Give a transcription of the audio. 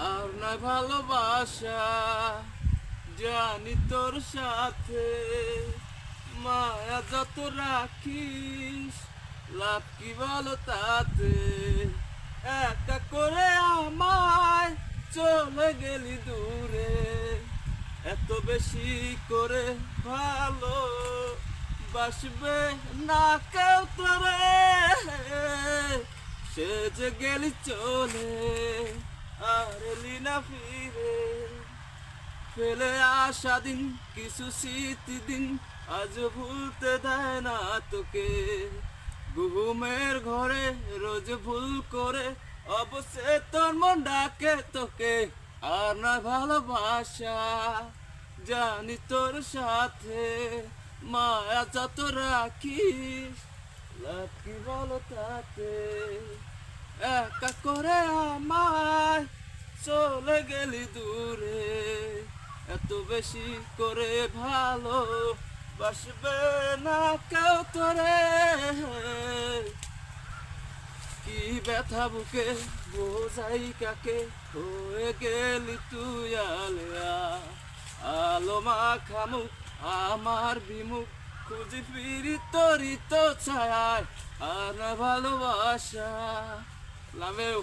আর না ভালোবাসা, জানি তোর সাথে মায়া যত রাখিস, লাভ কি বলো তাতে? একা করে আমায় চলে গেলি দূরে, এত বেশি করে ভালো বাসবে না কেউ তোরে, সে যে গেলি চলে আর এলি না ফিরে। ফেলে আসা দিন কিছু স্মৃতি দিন আজ ভুলতে দেয় না তোকে, ঘুমের ঘরে রোজ ভুল করে অবশ্যই তোর মন ডাকে তোকে। আর না ভালোবাসা, জানি তোর সাথে মায়া যত রাখিস, লাভ কি বলো তাতে? একা করে আমায় চলে গেলি দূরে, এত বেশি করে ভালো বাসবে না কেউ তোরে। কি ব্যথা বুকে বোঝাই কাকে, হয়ে গেলি তুই আলেয়া। আলো মাখামুখ আমার বিমুখ, খুঁজি ফিরি তোরই তো ছায়ায়। আর না ভালোবাসা, লাভ ইউ।